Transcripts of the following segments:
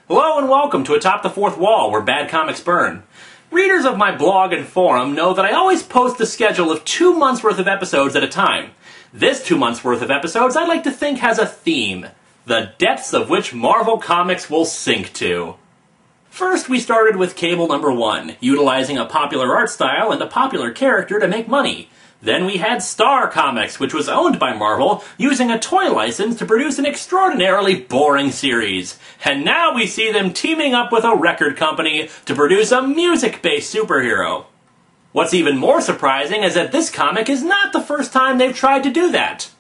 Hello and welcome to Atop the Fourth Wall, where bad comics burn. Readers of my blog and forum know that I always post the schedule of 2 months worth of episodes at a time. This 2 months worth of episodes I like to think has a theme. The depths of which Marvel Comics will sink to. First, we started with Cable number 1, utilizing a popular art style and a popular character to make money. Then we had Star Comics, which was owned by Marvel, using a toy license to produce an extraordinarily boring series. And now we see them teaming up with a record company to produce a music-based superhero. What's even more surprising is that this comic is not the first time they've tried to do that.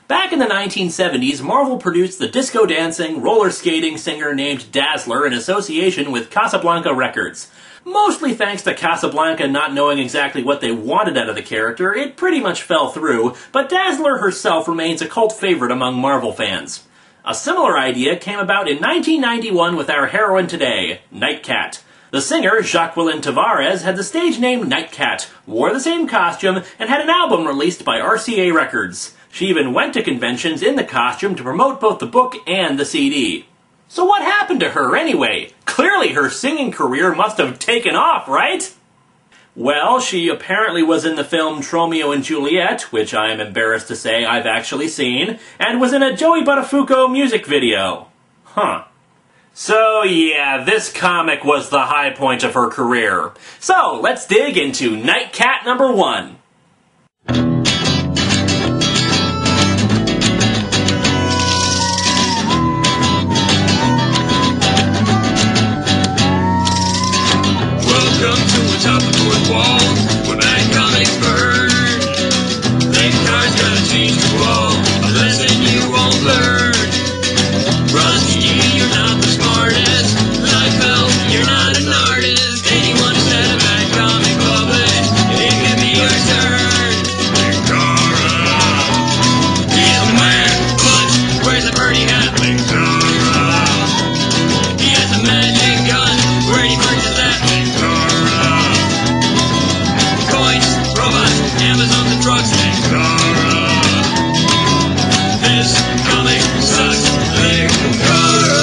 Back in the 1970s, Marvel produced the disco-dancing, roller-skating singer named Dazzler in association with Casablanca Records. Mostly thanks to Casablanca not knowing exactly what they wanted out of the character, it pretty much fell through, but Dazzler herself remains a cult favorite among Marvel fans. A similar idea came about in 1991 with our heroine today, Nightcat. The singer, Jacqueline Tavares, had the stage name Nightcat, wore the same costume, and had an album released by RCA Records. She even went to conventions in the costume to promote both the book and the CD. So what happened to her anyway? Clearly her singing career must have taken off, right? Well, she apparently was in the film Romeo and Juliet, which I am embarrassed to say I've actually seen, and was in a Joey Buttafuoco music video. Huh. So yeah, this comic was the high point of her career. So let's dig into Nightcat number 1. Welcome to Atop the Fourth Wall, where bad comics burn. Linkar's gonna teach you all a lesson you won't learn. Rusty, you're not the smartest. Life help, you're not an artist. Anyone who said a bad comic published, it can be your turn. Linkara, he's the man, but where's the birdie hat? Linkara, he has a magic gun. Where he purchased that? Linkara, coins, robots, Amazon, and trucks. Linkara, this comic sucks. Linkara.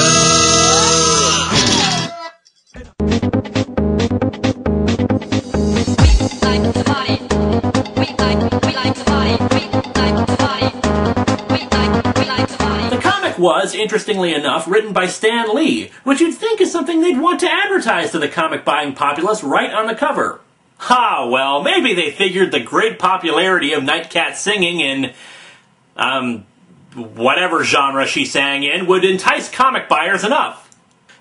The comic was, interestingly enough, written by Stan Lee, which you'd think is something they'd want to advertise to the comic-buying populace right on the cover. Ha, well, maybe they figured the great popularity of Nightcat singing in, whatever genre she sang in would entice comic buyers enough.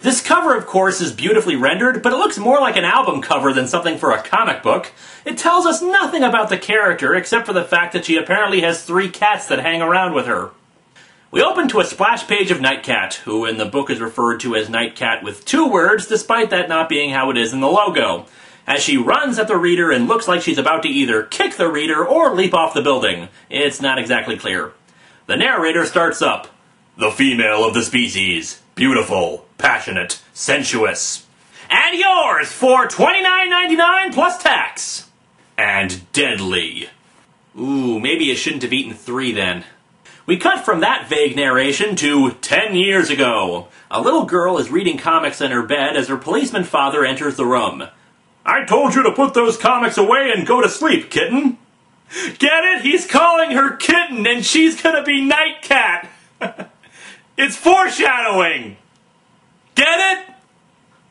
This cover, of course, is beautifully rendered, but it looks more like an album cover than something for a comic book. It tells us nothing about the character, except for the fact that she apparently has 3 cats that hang around with her. We open to a splash page of Nightcat, who in the book is referred to as Nightcat with 2 words, despite that not being how it is in the logo, as she runs at the reader and looks like she's about to either kick the reader or leap off the building. It's not exactly clear. The narrator starts up. The female of the species. Beautiful, passionate, sensuous. And yours for $29.99 plus tax. And deadly. Ooh, maybe you shouldn't have eaten 3 then. We cut from that vague narration to 10 years ago. A little girl is reading comics in her bed as her policeman father enters the room. I told you to put those comics away and go to sleep, kitten. Get it? He's calling her kitten and she's gonna be Nightcat. It's foreshadowing. Get it?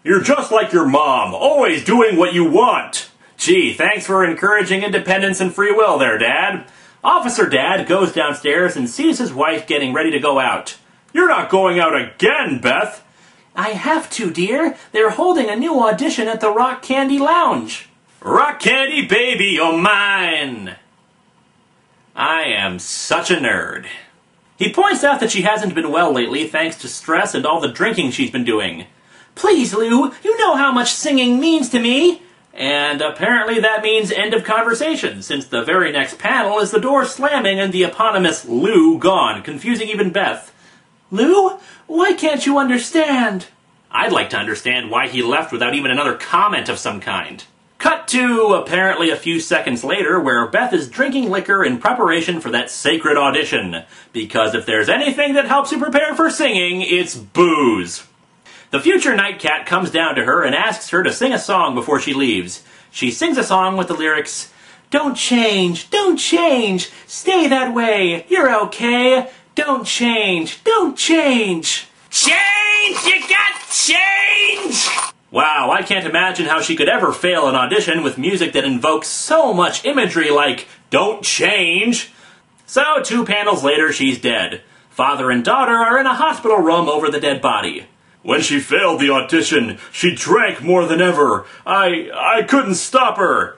You're just like your mom, always doing what you want. Gee, thanks for encouraging independence and free will there, Dad. Officer Dad goes downstairs and sees his wife getting ready to go out. You're not going out again, Beth. I have to, dear. They're holding a new audition at the Rock Candy Lounge. Rock Candy, baby, you're mine. I am such a nerd. He points out that she hasn't been well lately thanks to stress and all the drinking she's been doing. Please, Lou, you know how much singing means to me. And apparently that means end of conversation, since the very next panel is the door slamming and the eponymous Lou gone, confusing even Beth. Lou? Why can't you understand? I'd like to understand why he left without even another comment of some kind. Cut to, apparently a few seconds later, where Beth is drinking liquor in preparation for that sacred audition. Because if there's anything that helps you prepare for singing, it's booze. The future Nightcat comes down to her and asks her to sing a song before she leaves. She sings a song with the lyrics, "Don't change, stay that way, you're okay, don't change, Change! You got change! Wow, I can't imagine how she could ever fail an audition with music that invokes so much imagery like, don't change. So 2 panels later, she's dead. Father and daughter are in a hospital room over the dead body. When she failed the audition, she drank more than ever. I couldn't stop her.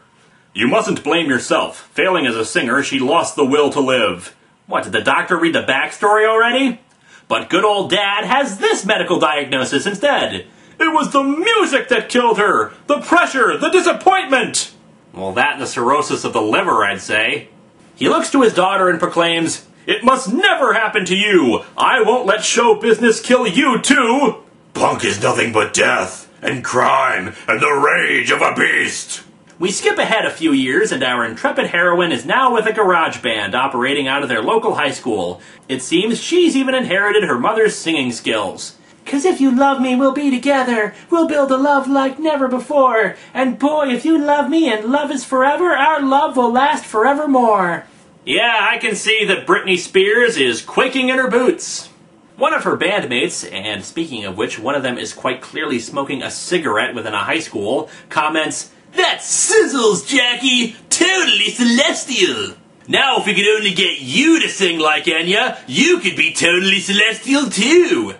You mustn't blame yourself. Failing as a singer, she lost the will to live. What, did the doctor read the backstory already? But good old Dad has this medical diagnosis instead. It was the music that killed her! The pressure! The disappointment! Well, that and the cirrhosis of the liver, I'd say. He looks to his daughter and proclaims, "It must never happen to you! I won't let show business kill you too! Punk is nothing but death, and crime, and the rage of a beast!" We skip ahead a few years, and our intrepid heroine is now with a garage band operating out of their local high school. It seems she's even inherited her mother's singing skills. "'Cause if you love me, we'll be together. We'll build a love like never before. And boy, if you love me and love is forever, our love will last forevermore." Yeah, I can see that Britney Spears is quaking in her boots. One of her bandmates, and speaking of which, one of them is quite clearly smoking a cigarette within a high school, comments, "That sizzles, Jackie! Totally celestial! Now if we could only get you to sing like Enya, you could be totally celestial too!"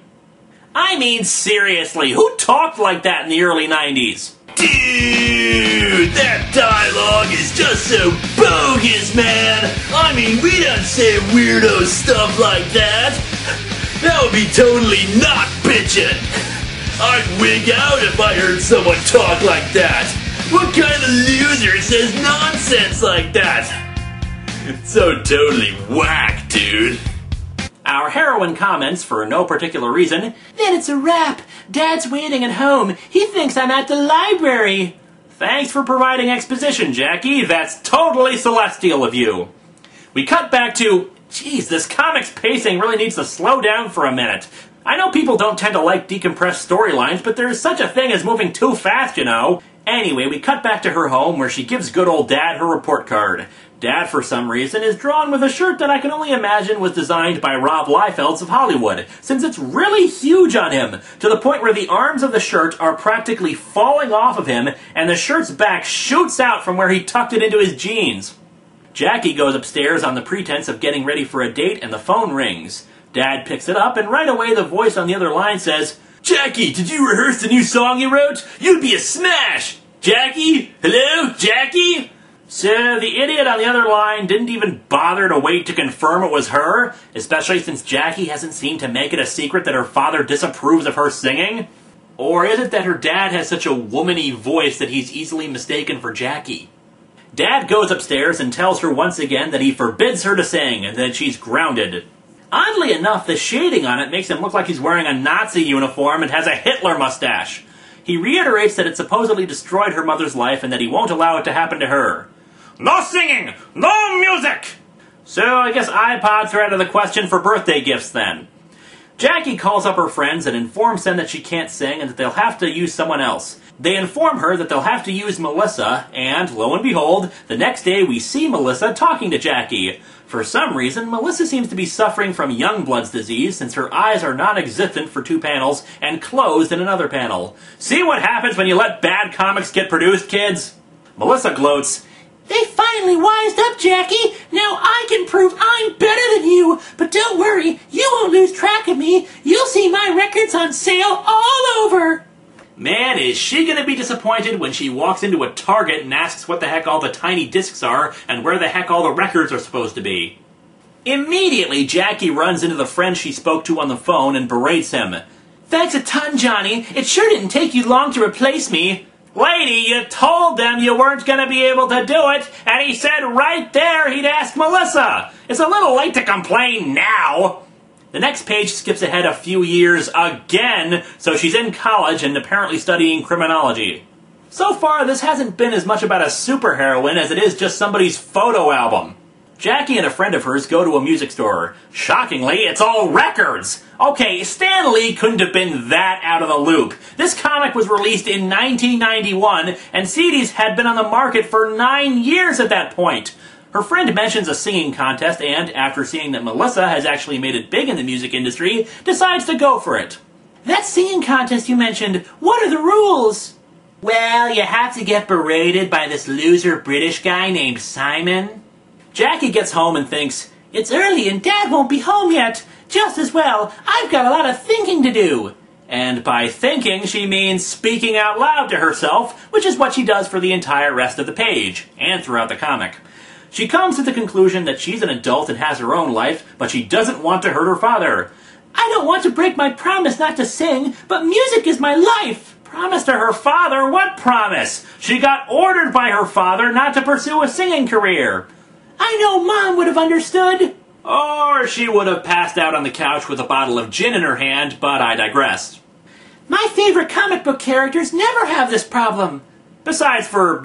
I mean, seriously, who talked like that in the early 90s? Dude, that dialogue is just so bogus, man! I mean, we don't say weirdo stuff like that! That would be totally not bitchin'! I'd wig out if I heard someone talk like that! What kind of loser says nonsense like that? It's so totally whack, dude. Our heroine comments, for no particular reason, "Then it's a wrap. Dad's waiting at home. He thinks I'm at the library." Thanks for providing exposition, Jackie. That's totally celestial of you. We cut back to, geez, this comic's pacing really needs to slow down for a minute. I know people don't tend to like decompressed storylines, but there's such a thing as moving too fast, you know. Anyway, we cut back to her home where she gives good old Dad her report card. Dad, for some reason, is drawn with a shirt that I can only imagine was designed by Rob Liefeld's of Hollywood, since it's really huge on him, to the point where the arms of the shirt are practically falling off of him, and the shirt's back shoots out from where he tucked it into his jeans. Jackie goes upstairs on the pretense of getting ready for a date, and the phone rings. Dad picks it up, and right away the voice on the other line says, "Jackie, did you rehearse the new song you wrote? You'd be a smash! Jackie? Hello? Jackie?" So the idiot on the other line didn't even bother to wait to confirm it was her, especially since Jackie hasn't seemed to make it a secret that her father disapproves of her singing? Or is it that her dad has such a womany voice that he's easily mistaken for Jackie? Dad goes upstairs and tells her once again that he forbids her to sing and that she's grounded. Oddly enough, the shading on it makes him look like he's wearing a Nazi uniform and has a Hitler mustache. He reiterates that it supposedly destroyed her mother's life and that he won't allow it to happen to her. No singing! No music! So I guess iPods are out of the question for birthday gifts then. Jackie calls up her friends and informs them that she can't sing and that they'll have to use someone else. They inform her that they'll have to use Melissa, and lo and behold, the next day we see Melissa talking to Jackie. For some reason, Melissa seems to be suffering from Youngblood's disease since her eyes are non-existent for 2 panels and closed in another panel. See what happens when you let bad comics get produced, kids? Melissa gloats, "They finally wised up, Jackie. Now I can prove I'm better than you. But don't worry, you won't lose track of me. You'll see my records on sale all over." Man, is she gonna be disappointed when she walks into a Target and asks what the heck all the tiny discs are and where the heck all the records are supposed to be. Immediately, Jackie runs into the friend she spoke to on the phone and berates him. "Thanks a ton, Johnny. It sure didn't take you long to replace me." Lady, you told them you weren't going to be able to do it, and he said right there he'd ask Melissa. It's a little late to complain now. The next page skips ahead a few years again, so she's in college and apparently studying criminology. So far, this hasn't been as much about a superheroine as it is just somebody's photo album. Jackie and a friend of hers go to a music store. Shockingly, it's all records! Okay, Stan Lee couldn't have been that out of the loop. This comic was released in 1991, and CDs had been on the market for 9 years at that point. Her friend mentions a singing contest and, after seeing that Melissa has actually made it big in the music industry, decides to go for it. That singing contest you mentioned, what are the rules? Well, you have to get berated by this loser British guy named Simon. Jackie gets home and thinks, it's early and Dad won't be home yet. Just as well, I've got a lot of thinking to do. And by thinking, she means speaking out loud to herself, which is what she does for the entire rest of the page, and throughout the comic. She comes to the conclusion that she's an adult and has her own life, but she doesn't want to hurt her father. I don't want to break my promise not to sing, but music is my life. Promise to her father? What promise? She got ordered by her father not to pursue a singing career. I know Mom would have understood. Or she would have passed out on the couch with a bottle of gin in her hand, but I digress. My favorite comic book characters never have this problem. Besides for,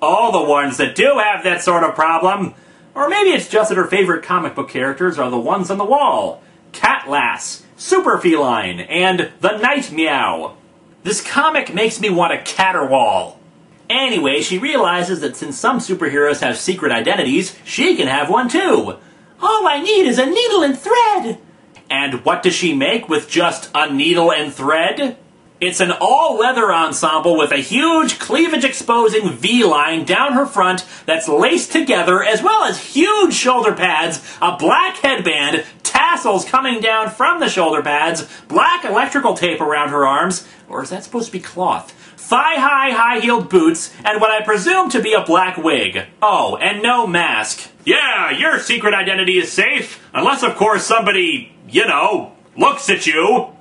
all the ones that do have that sort of problem. Or maybe it's just that her favorite comic book characters are the ones on the wall. Cat Lass, Super Feline, and the Night Meow. This comic makes me want a caterwaul. Anyway, she realizes that since some superheroes have secret identities, she can have one too. All I need is a needle and thread. And what does she make with just a needle and thread? It's an all-leather ensemble with a huge cleavage-exposing V-line down her front that's laced together, as well as huge shoulder pads, a black headband, tassels coming down from the shoulder pads, black electrical tape around her arms, or is that supposed to be cloth? Thigh-high, high-heeled boots, and what I presume to be a black wig. Oh, and no mask. Yeah, your secret identity is safe, unless of course somebody, looks at you.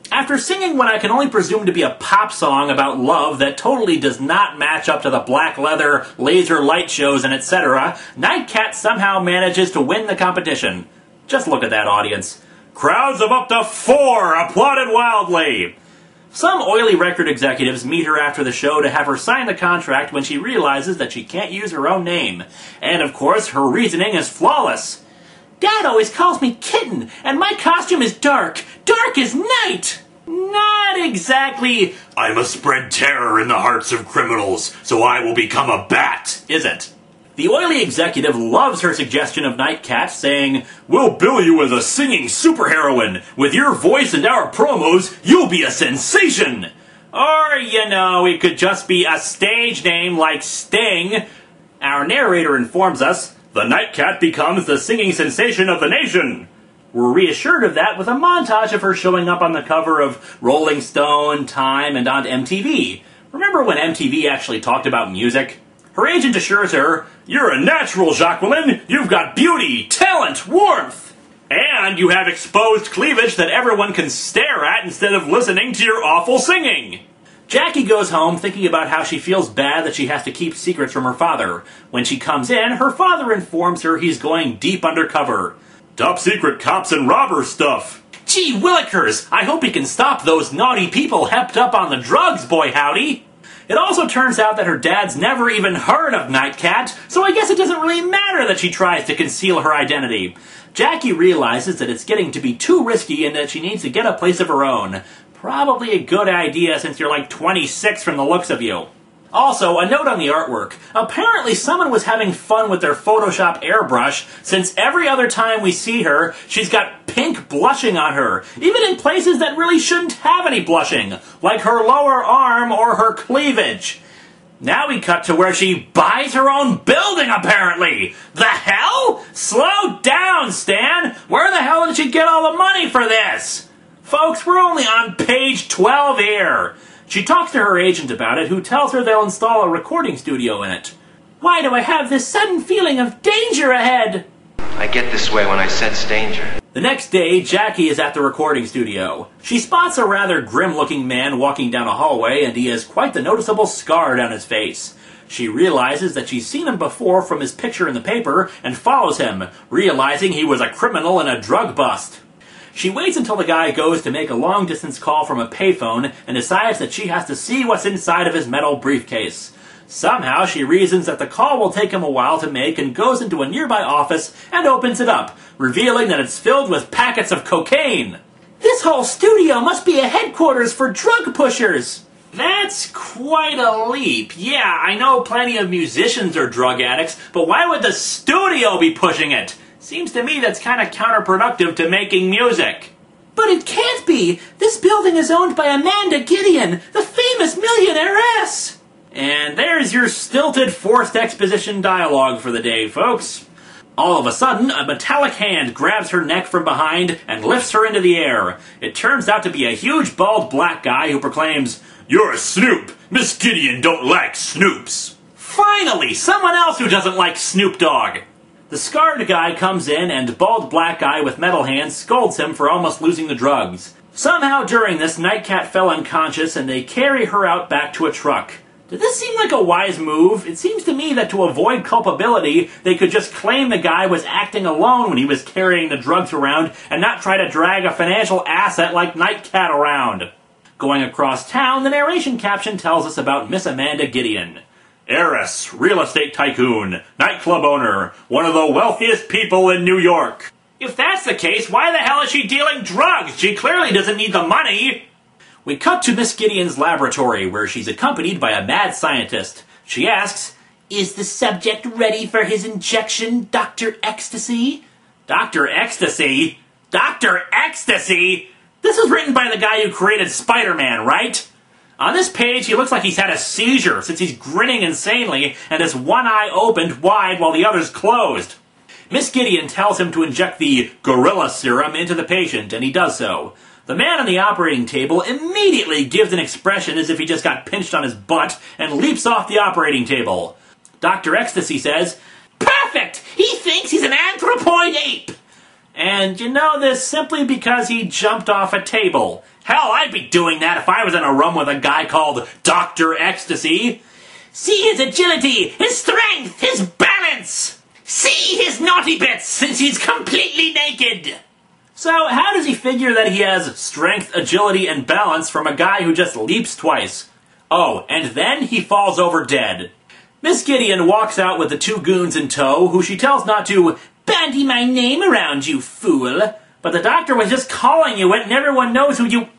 After singing what I can only presume to be a pop song about love that totally does not match up to the black leather, laser light shows, and etc., Nightcat somehow manages to win the competition. Just look at that audience. Crowds of up to 4 applauded wildly. Some oily record executives meet her after the show to have her sign the contract when she realizes that she can't use her own name. And of course, her reasoning is flawless. Dad always calls me Kitten, and my costume is dark. Dark as night! Not exactly, I must spread terror in the hearts of criminals, so I will become a bat, is it? The oily executive loves her suggestion of Nightcat, saying, we'll bill you as a singing superheroine. With your voice and our promos, you'll be a sensation. Or, it could just be a stage name like Sting. Our narrator informs us, the Nightcat becomes the singing sensation of the nation. We're reassured of that with a montage of her showing up on the cover of Rolling Stone, Time, and on MTV. Remember when MTV actually talked about music? Her agent assures her, you're a natural, Jacqueline. You've got beauty, talent, warmth. And you have exposed cleavage that everyone can stare at instead of listening to your awful singing. Jackie goes home thinking about how she feels bad that she has to keep secrets from her father. When she comes in, her father informs her he's going deep undercover. Top secret cops and robbers stuff. Gee willikers, I hope he can stop those naughty people hepped up on the drugs, boy howdy. It also turns out that her dad's never even heard of Nightcat, so I guess it doesn't really matter that she tries to conceal her identity. Jackie realizes that it's getting to be too risky and that she needs to get a place of her own. Probably a good idea since you're like 26 from the looks of you. Also, a note on the artwork. Apparently someone was having fun with their Photoshop airbrush, since every other time we see her, she's got pink blushing on her, even in places that really shouldn't have any blushing, like her lower arm or her cleavage. Now we cut to where she buys her own building, apparently! The hell? Slow down, Stan! Where the hell did she get all the money for this? Folks, we're only on page 12 here. She talks to her agent about it, who tells her they'll install a recording studio in it. Why do I have this sudden feeling of danger ahead? I get this way when I sense danger. The next day, Jackie is at the recording studio. She spots a rather grim-looking man walking down a hallway, and he has quite the noticeable scar down his face. She realizes that she's seen him before from his picture in the paper, and follows him, realizing he was a criminal and a drug bust. She waits until the guy goes to make a long-distance call from a payphone and decides that she has to see what's inside of his metal briefcase. Somehow she reasons that the call will take him a while to make and goes into a nearby office and opens it up, revealing that it's filled with packets of cocaine. This whole studio must be a headquarters for drug pushers. That's quite a leap. Yeah, I know plenty of musicians are drug addicts, but why would the studio be pushing it? Seems to me that's kind of counterproductive to making music. But it can't be! This building is owned by Amanda Gideon, the famous millionairess! And there's your stilted forced exposition dialogue for the day, folks. All of a sudden, a metallic hand grabs her neck from behind and lifts her into the air. It turns out to be a huge bald black guy who proclaims, "You're a snoop! Miss Gideon don't like snoops!" Finally, someone else who doesn't like Snoop Dogg! The scarred guy comes in and bald black guy with metal hands scolds him for almost losing the drugs. Somehow during this, Nightcat fell unconscious and they carry her out back to a truck. Did this seem like a wise move? It seems to me that to avoid culpability, they could just claim the guy was acting alone when he was carrying the drugs around and not try to drag a financial asset like Nightcat around. Going across town, the narration caption tells us about Miss Amanda Gideon. Heiress, real estate tycoon, nightclub owner, one of the wealthiest people in New York. If that's the case, why the hell is she dealing drugs? She clearly doesn't need the money. We cut to Miss Gideon's laboratory, where she's accompanied by a mad scientist. She asks, "Is the subject ready for his injection, Dr. Ecstasy?" Dr. Ecstasy? Dr. Ecstasy? This is written by the guy who created Spider-Man, right? On this page, he looks like he's had a seizure, since he's grinning insanely and has one eye opened wide while the other's closed. Miss Gideon tells him to inject the gorilla serum into the patient, and he does so. The man on the operating table immediately gives an expression as if he just got pinched on his butt and leaps off the operating table. Dr. Ecstasy says, "Perfect! He thinks he's an anthropoid ape!" And you know this simply because he jumped off a table. Hell, I'd be doing that if I was in a room with a guy called Dr. Ecstasy. See his agility, his strength, his balance! See his naughty bits, since he's completely naked! So, how does he figure that he has strength, agility, and balance from a guy who just leaps twice? Oh, and then he falls over dead. Miss Gideon walks out with the two goons in tow, who she tells not to bandy my name around, you fool. But the doctor was just calling you it, and everyone knows who you...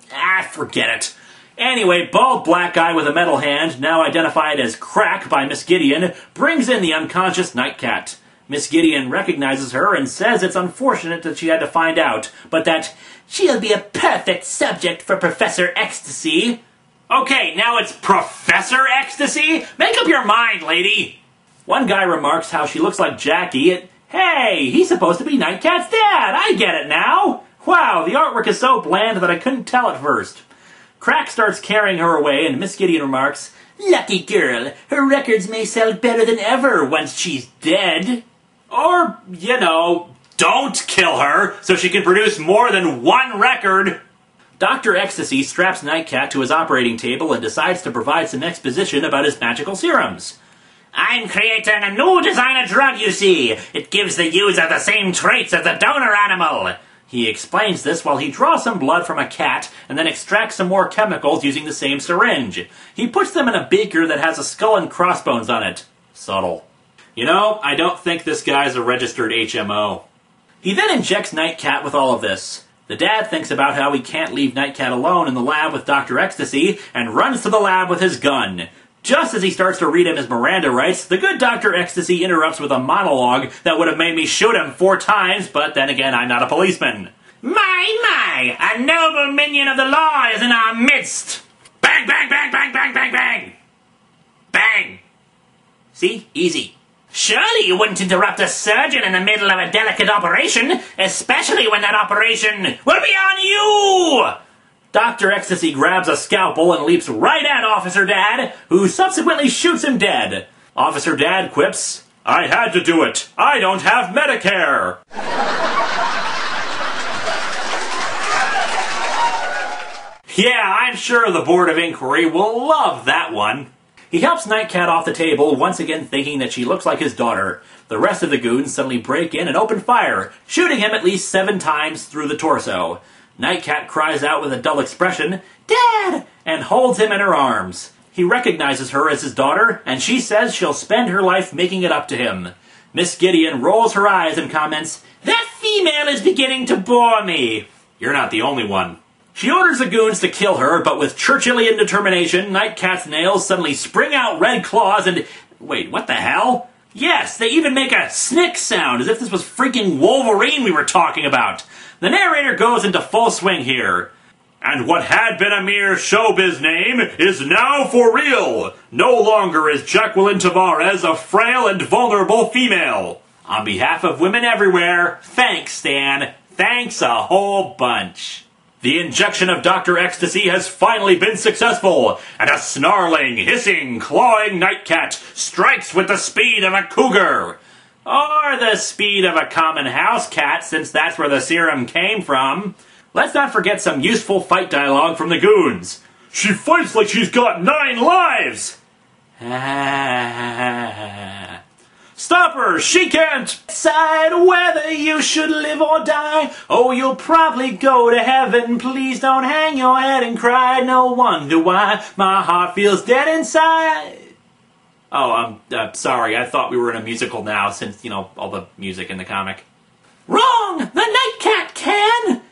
forget it. Anyway, bald black guy with a metal hand, now identified as Crack by Miss Gideon, brings in the unconscious Nightcat. Miss Gideon recognizes her and says it's unfortunate that she had to find out, but that she'll be a perfect subject for Professor Ecstasy. Okay, now it's Professor Ecstasy? Make up your mind, lady! One guy remarks how she looks like Jackie. Hey, he's supposed to be Nightcat's dad! I get it now! Wow, the artwork is so bland that I couldn't tell at first. Crack starts carrying her away, and Miss Gideon remarks, "Lucky girl, her records may sell better than ever once she's dead." Or, you know, don't kill her so she can produce more than one record. Dr. Ecstasy straps Nightcat to his operating table and decides to provide some exposition about his magical serums. "I'm creating a new designer drug, you see. It gives the user the same traits as the donor animal." He explains this while he draws some blood from a cat and then extracts some more chemicals using the same syringe. He puts them in a beaker that has a skull and crossbones on it. Subtle. You know, I don't think this guy's a registered HMO. He then injects Nightcat with all of this. The dad thinks about how he can't leave Nightcat alone in the lab with Dr. Ecstasy and runs to the lab with his gun. Just as he starts to read him his Miranda rights, the good Dr. Ecstasy interrupts with a monologue that would have made me shoot him 4 times, but then again, I'm not a policeman. My, a noble minion of the law is in our midst! Bang, bang, bang, bang, bang, bang, bang! Bang! See? Easy. Surely you wouldn't interrupt a surgeon in the middle of a delicate operation, especially when that operation will be on you! Dr. Ecstasy grabs a scalpel and leaps right at Officer Dad, who subsequently shoots him dead. Officer Dad quips, "I had to do it. I don't have Medicare." Yeah, I'm sure the Board of Inquiry will love that one. He helps Nightcat off the table, once again thinking that she looks like his daughter. The rest of the goons suddenly break in and open fire, shooting him at least 7 times through the torso. Nightcat cries out with a dull expression, "Dad!" and holds him in her arms. He recognizes her as his daughter, and she says she'll spend her life making it up to him. Miss Gideon rolls her eyes and comments, "That female is beginning to bore me." You're not the only one. She orders the goons to kill her, but with Churchillian determination, Nightcat's nails suddenly spring out red claws and... Wait, what the hell? Yes, they even make a snick sound, as if this was freaking Wolverine we were talking about. The narrator goes into full swing here. "And what had been a mere showbiz name is now for real. No longer is Jacqueline Tavares a frail and vulnerable female. On behalf of women everywhere, thanks, Stan. Thanks a whole bunch." The injection of Dr. Ecstasy has finally been successful, and a snarling, hissing, clawing Nightcat strikes with the speed of a cougar. Or the speed of a common house cat, since that's where the serum came from. Let's not forget some useful fight dialogue from the goons. "She fights like she's got 9 lives!" "Stop her! She can't decide whether you should live or die. Oh, you'll probably go to heaven. Please don't hang your head and cry. No wonder why my heart feels dead inside." Oh, sorry. I thought we were in a musical now since, all the music in the comic. "Wrong! The Nightcat can!"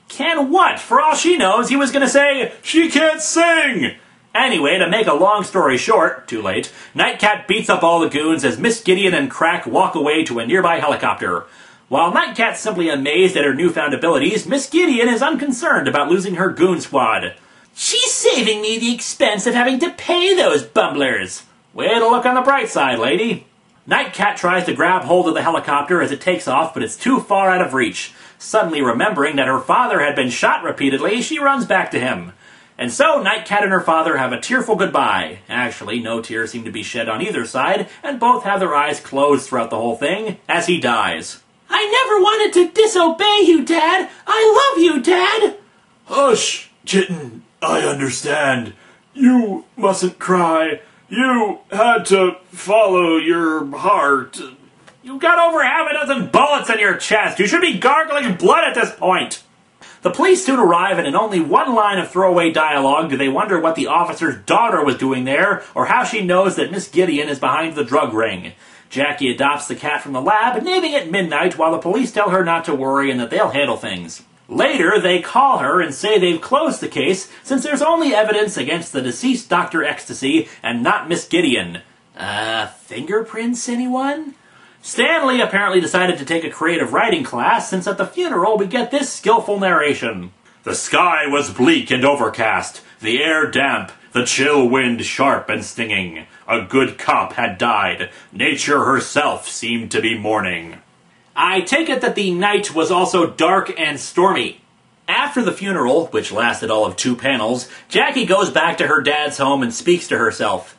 Can what? For all she knows, he was going to say, "She can't sing!" Anyway, to make a long story short, too late, Nightcat beats up all the goons as Miss Gideon and Crack walk away to a nearby helicopter. While Nightcat's simply amazed at her newfound abilities, Miss Gideon is unconcerned about losing her goon squad. "She's saving me the expense of having to pay those bumblers." Way to look on the bright side, lady. Nightcat tries to grab hold of the helicopter as it takes off, but it's too far out of reach. Suddenly remembering that her father had been shot repeatedly, she runs back to him. And so, Nightcat and her father have a tearful goodbye. Actually, no tears seem to be shed on either side, and both have their eyes closed throughout the whole thing, as he dies. "I never wanted to disobey you, Dad! I love you, Dad!" "Hush, kitten, I understand. You mustn't cry. You had to follow your heart." "You got over half a dozen bullets in your chest. You should be gargling blood at this point." The police soon arrive, and in only one line of throwaway dialogue do they wonder what the officer's daughter was doing there, or how she knows that Miss Gideon is behind the drug ring. Jackie adopts the cat from the lab, naming it Midnight, while the police tell her not to worry and that they'll handle things. Later, they call her and say they've closed the case, since there's only evidence against the deceased Dr. Ecstasy and not Miss Gideon. Fingerprints, anyone? Stanley apparently decided to take a creative writing class, since at the funeral we get this skillful narration. "The sky was bleak and overcast, the air damp, the chill wind sharp and stinging. A good cop had died. Nature herself seemed to be mourning." I take it that the night was also dark and stormy. After the funeral, which lasted all of 2 panels, Jackie goes back to her dad's home and speaks to herself.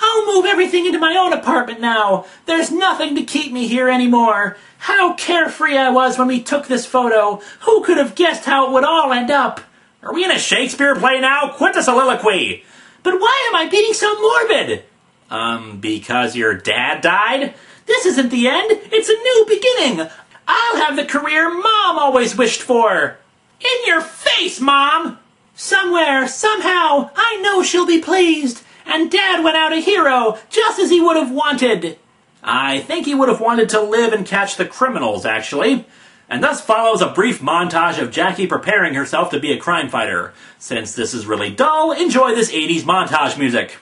"I'll move everything into my own apartment now. There's nothing to keep me here anymore. How carefree I was when we took this photo. Who could have guessed how it would all end up?" Are we in a Shakespeare play now? Quit the soliloquy. "But why am I being so morbid?" Because your dad died? This isn't the end. It's a new beginning. I'll have the career Mom always wished for. In your face, Mom! Somewhere, somehow, I know she'll be pleased. And Dad went out a hero, just as he would have wanted. I think he would have wanted to live and catch the criminals, actually. And thus follows a brief montage of Jackie preparing herself to be a crime fighter. Since this is really dull, enjoy this 80s montage music.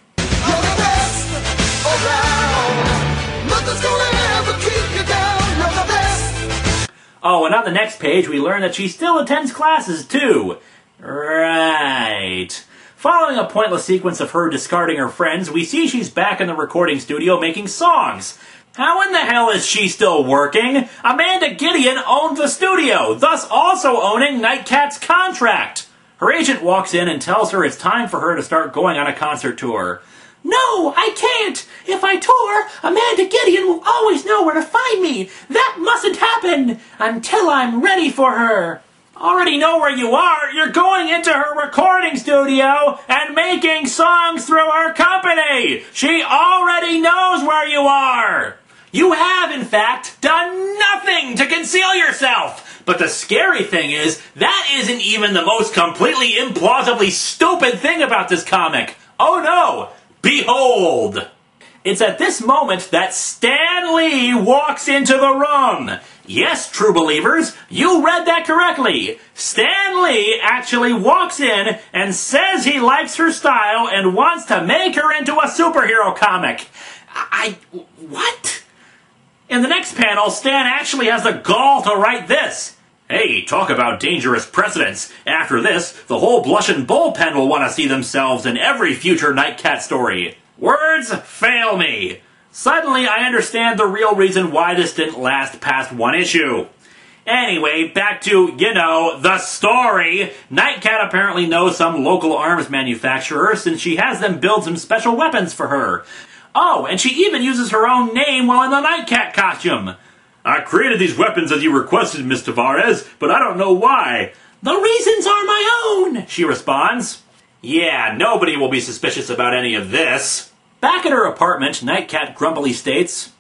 Oh, and on the next page we learn that she still attends classes, too. Right. Following a pointless sequence of her discarding her friends, we see she's back in the recording studio making songs. How in the hell is she still working? Amanda Gideon owned the studio, thus also owning Nightcat's contract. Her agent walks in and tells her it's time for her to start going on a concert tour. "No, I can't! If I tour, Amanda Gideon will always know where to find me! That mustn't happen! Until I'm ready for her!" Already know where you are! You're going into her recording studio and making songs through her company! She already knows where you are! You have, in fact, done nothing to conceal yourself! But the scary thing is, that isn't even the most completely implausibly stupid thing about this comic. Oh no! Behold! It's at this moment that Stan Lee walks into the room. Yes, true believers, you read that correctly. Stan Lee actually walks in and says he likes her style and wants to make her into a superhero comic. What? In the next panel, Stan actually has the gall to write this. Hey, talk about dangerous precedents. After this, the whole Blush and Bullpen will want to see themselves in every future Nightcat story. Words fail me. Suddenly, I understand the real reason why this didn't last past one issue. Anyway, back to, the story. Nightcat apparently knows some local arms manufacturer since she has them build some special weapons for her. Oh, and she even uses her own name while in the Nightcat costume. I created these weapons as you requested, Miss Tavares, but I don't know why. The reasons are my own, she responds. Yeah, nobody will be suspicious about any of this. Back at her apartment, Nightcat grumpily states,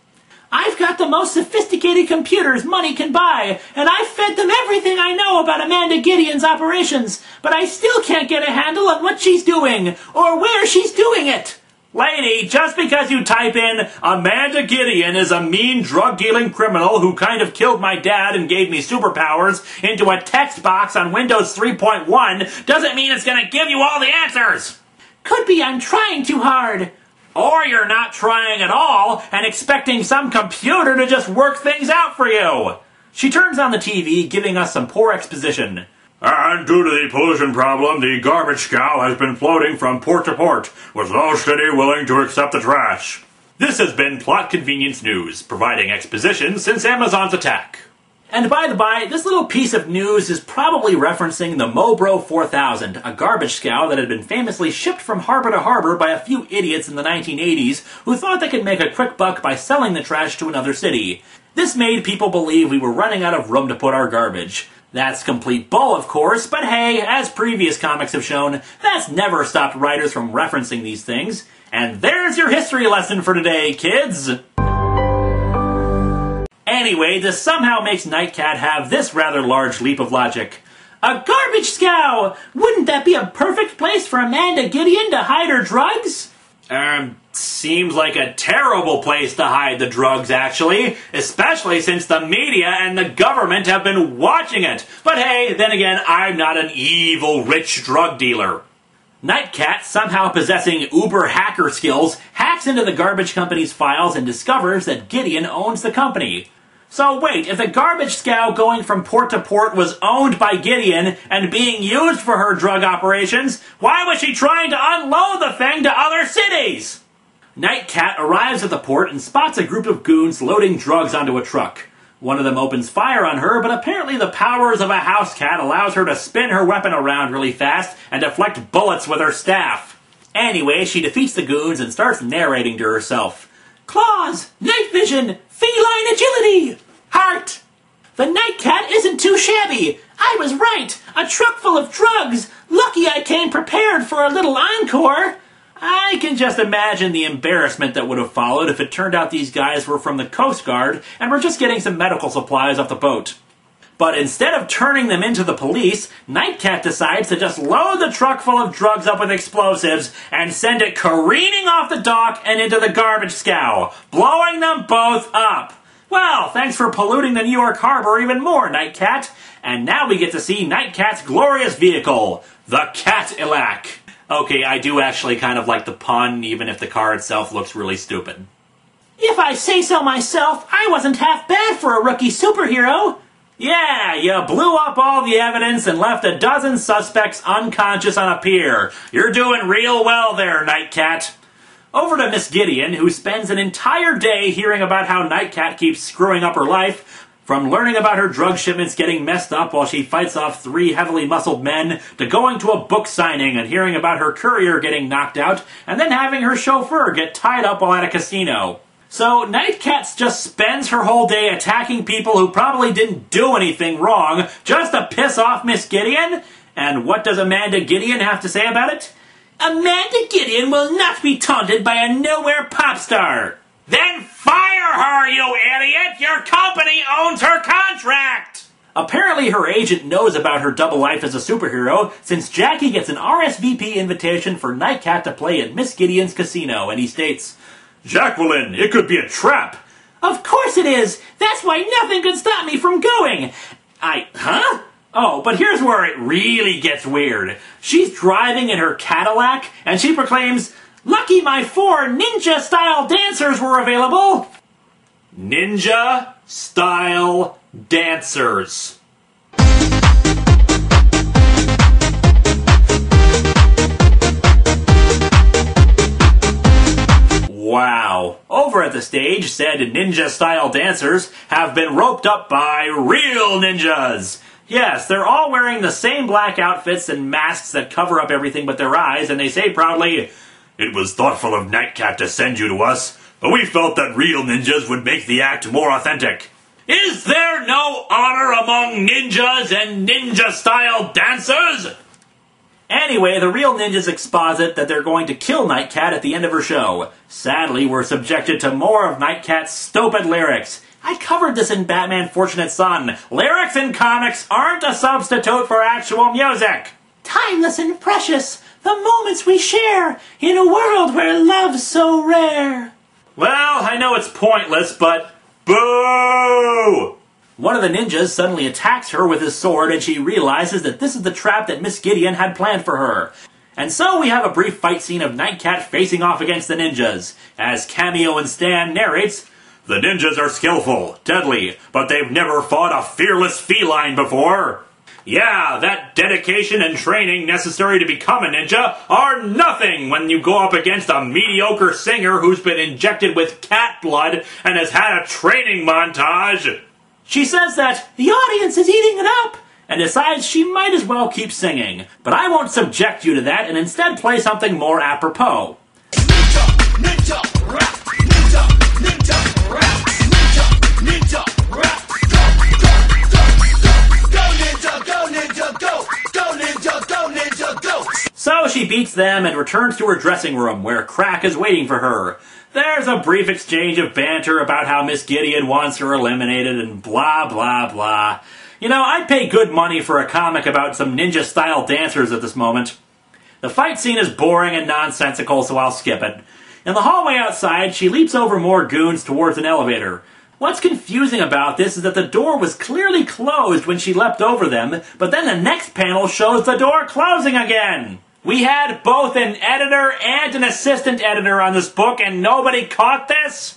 I've got the most sophisticated computers money can buy, and I've fed them everything I know about Amanda Gideon's operations, but I still can't get a handle on what she's doing, or where she's doing it. Lady, just because you type in, Amanda Gideon is a mean drug-dealing criminal who kind of killed my dad and gave me superpowers into a text box on Windows 3.1 doesn't mean it's gonna give you all the answers. Could be I'm trying too hard. Or you're not trying at all and expecting some computer to just work things out for you. She turns on the TV, giving us some poor exposition. And due to the pollution problem, the garbage scow has been floating from port to port, with no city willing to accept the trash. This has been Plot Convenience News, providing exposition since Amazon's attack. And by the by, this little piece of news is probably referencing the Mobro 4000, a garbage scow that had been famously shipped from harbor to harbor by a few idiots in the 1980s who thought they could make a quick buck by selling the trash to another city. This made people believe we were running out of room to put our garbage. That's complete bull, of course, but hey, as previous comics have shown, that's never stopped writers from referencing these things. And there's your history lesson for today, kids! Anyway, this somehow makes Nightcat have this rather large leap of logic. A garbage scow! Wouldn't that be a perfect place for Amanda Gideon to hide her drugs? Seems like a terrible place to hide the drugs, actually. Especially since the media and the government have been watching it. But hey, then again, I'm not an evil rich drug dealer. Nightcat, somehow possessing uber hacker skills, hacks into the garbage company's files and discovers that Gideon owns the company. So wait, if the garbage scow going from port to port was owned by Gideon and being used for her drug operations, why was she trying to unload the thing to other cities? Nightcat arrives at the port and spots a group of goons loading drugs onto a truck. One of them opens fire on her, but apparently the powers of a house cat allows her to spin her weapon around really fast and deflect bullets with her staff. Anyway, she defeats the goons and starts narrating to herself. Claws, night vision, feline agility, heart. The Nightcat isn't too shabby. I was right. A truck full of drugs. Lucky I came prepared for a little encore. I can just imagine the embarrassment that would have followed if it turned out these guys were from the Coast Guard and were just getting some medical supplies off the boat. But instead of turning them into the police, Nightcat decides to just load the truck full of drugs up with explosives and send it careening off the dock and into the garbage scow, blowing them both up. Well, thanks for polluting the New York Harbor even more, Nightcat. And now we get to see Nightcat's glorious vehicle, the Cadillac. Okay, I do actually kind of like the pun, even if the car itself looks really stupid. If I say so myself, I wasn't half bad for a rookie superhero. Yeah, you blew up all the evidence and left a dozen suspects unconscious on a pier. You're doing real well there, Nightcat. Over to Miss Gideon, who spends an entire day hearing about how Nightcat keeps screwing up her life, from learning about her drug shipments getting messed up while she fights off 3 heavily muscled men, to going to a book signing and hearing about her courier getting knocked out, and then having her chauffeur get tied up while at a casino. So Nightcat just spends her whole day attacking people who probably didn't do anything wrong just to piss off Miss Gideon? And what does Amanda Gideon have to say about it? Amanda Gideon will not be taunted by a nowhere pop star. Then fire her, you idiot! Your company owns her contract! Apparently her agent knows about her double life as a superhero, since Jackie gets an RSVP invitation for Nightcat to play at Miss Gideon's casino, and he states, Jacqueline, it could be a trap. "Of course it is! That's why nothing could stop me from going!" Huh? Oh, but here's where it really gets weird. She's driving in her Cadillac, and she proclaims, "Lucky my 4 ninja-style dancers were available!" Ninja-style dancers. Wow. Over at the stage, said ninja-style dancers have been roped up by real ninjas. Yes, they're all wearing the same black outfits and masks that cover up everything but their eyes, and they say proudly, "It was thoughtful of Nightcat to send you to us, but we felt that real ninjas would make the act more authentic." Is there no honor among ninjas and ninja-style dancers? Anyway, the real ninjas exposit that they're going to kill Nightcat at the end of her show. Sadly, we're subjected to more of Nightcat's stupid lyrics. I covered this in Batman Fortunate Son. Lyrics in comics aren't a substitute for actual music. Timeless and precious, the moments we share in a world where love's so rare. Well, I know it's pointless, but boo! One of the ninjas suddenly attacks her with his sword, and she realizes that this is the trap that Miss Gideon had planned for her. And so we have a brief fight scene of Nightcat facing off against the ninjas. As Cameo and Stan narrates, "The ninjas are skillful, deadly, but they've never fought a fearless feline before. Yeah, that dedication and training necessary to become a ninja are nothing when you go up against a mediocre singer who's been injected with cat blood and has had a training montage." She says that the audience is eating it up and decides she might as well keep singing. But I won't subject you to that and instead play something more apropos. Ninja, ninja, rap, ninja, ninja, rap, ninja, ninja, rap, go, go, go, go, go ninja, go ninja, go, go ninja, go ninja, go. So she beats them and returns to her dressing room where Crack is waiting for her. There's a brief exchange of banter about how Miss Gideon wants her eliminated and blah blah blah. You know, I'd pay good money for a comic about some ninja-style dancers at this moment. The fight scene is boring and nonsensical, so I'll skip it. In the hallway outside, she leaps over more goons towards an elevator. What's confusing about this is that the door was clearly closed when she leapt over them, but then the next panel shows the door closing again. We had both an editor and an assistant editor on this book, and nobody caught this?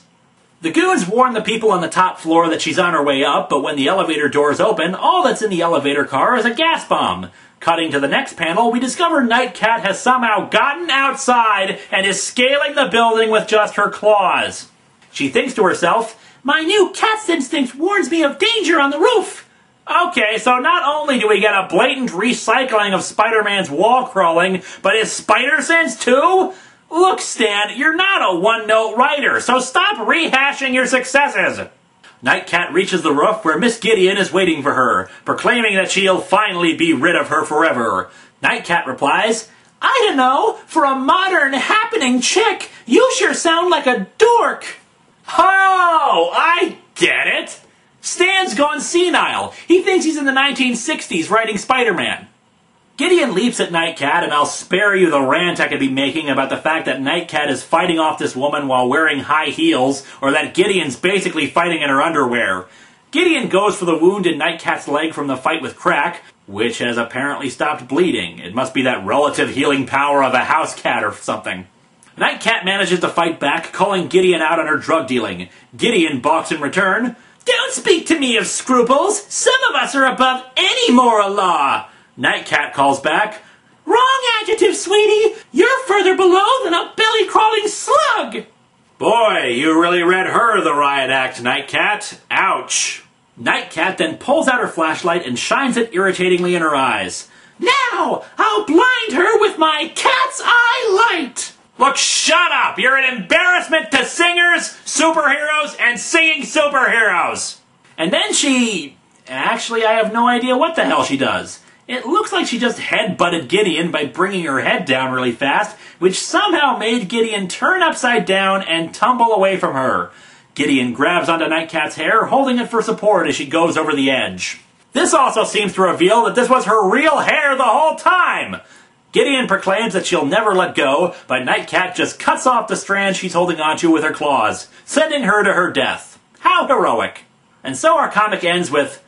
The goons warn the people on the top floor that she's on her way up, but when the elevator doors open, all that's in the elevator car is a gas bomb. Cutting to the next panel, we discover Nightcat has somehow gotten outside and is scaling the building with just her claws. She thinks to herself, "My new cat's instinct warns me of danger on the roof." Okay, so not only do we get a blatant recycling of Spider-Man's wall crawling, but his spider sense too? Look, Stan, you're not a one-note writer, so stop rehashing your successes. Nightcat reaches the roof where Miss Gideon is waiting for her, proclaiming that she'll finally be rid of her forever. Nightcat replies, "I don't know, for a modern happening chick, you sure sound like a dork." Oh, I get it. Stan's gone senile. He thinks he's in the 1960s writing Spider-Man. Gideon leaps at Nightcat, and I'll spare you the rant I could be making about the fact that Nightcat is fighting off this woman while wearing high heels, or that Gideon's basically fighting in her underwear. Gideon goes for the wound in Nightcat's leg from the fight with Crack, which has apparently stopped bleeding. It must be that relative healing power of a house cat or something. Nightcat manages to fight back, calling Gideon out on her drug dealing. Gideon balks in return. "Don't speak to me of scruples. Some of us are above any moral law." Nightcat calls back, "Wrong adjective, sweetie. You're further below than a belly-crawling slug." Boy, you really read her the riot act, Nightcat. Ouch. Nightcat then pulls out her flashlight and shines it irritatingly in her eyes. "Now, I'll blind her with my cat's eye light." Look, shut up! You're an embarrassment to singers, superheroes, and singing superheroes! And then she... Actually, I have no idea what the hell she does. It looks like she just head-butted Gideon by bringing her head down really fast, which somehow made Gideon turn upside down and tumble away from her. Gideon grabs onto Nightcat's hair, holding it for support as she goes over the edge. This also seems to reveal that this was her real hair the whole time. Gideon proclaims that she'll never let go, but Nightcat just cuts off the strand she's holding onto with her claws, sending her to her death. How heroic. And so our comic ends with,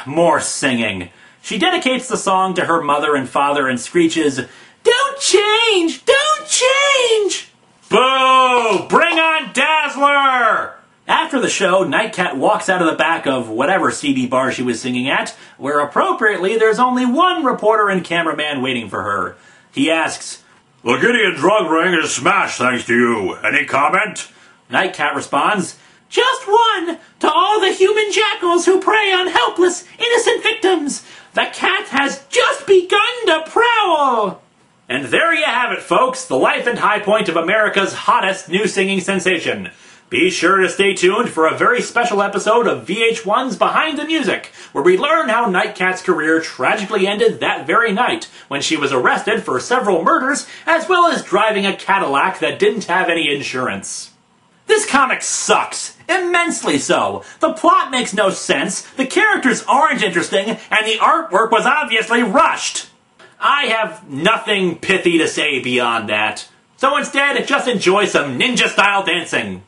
more singing. She dedicates the song to her mother and father and screeches, "Don't change! Don't change!" Boo! Bring on Dazzler! After the show, Nightcat walks out of the back of whatever CD bar she was singing at, where appropriately there's only one reporter and cameraman waiting for her. He asks, "The Gideon drug ring is smashed thanks to you. Any comment?" Nightcat responds, "Just one, to all the human jackals who prey on helpless, innocent victims. The cat has just begun to prowl." And there you have it, folks, the life and high point of America's hottest new singing sensation. Be sure to stay tuned for a very special episode of VH1's Behind the Music, where we learn how Nightcat's career tragically ended that very night, when she was arrested for several murders, as well as driving a Cadillac that didn't have any insurance. This comic sucks. Immensely so. The plot makes no sense, the characters aren't interesting, and the artwork was obviously rushed. I have nothing pithy to say beyond that. So instead, just enjoy some ninja-style dancing.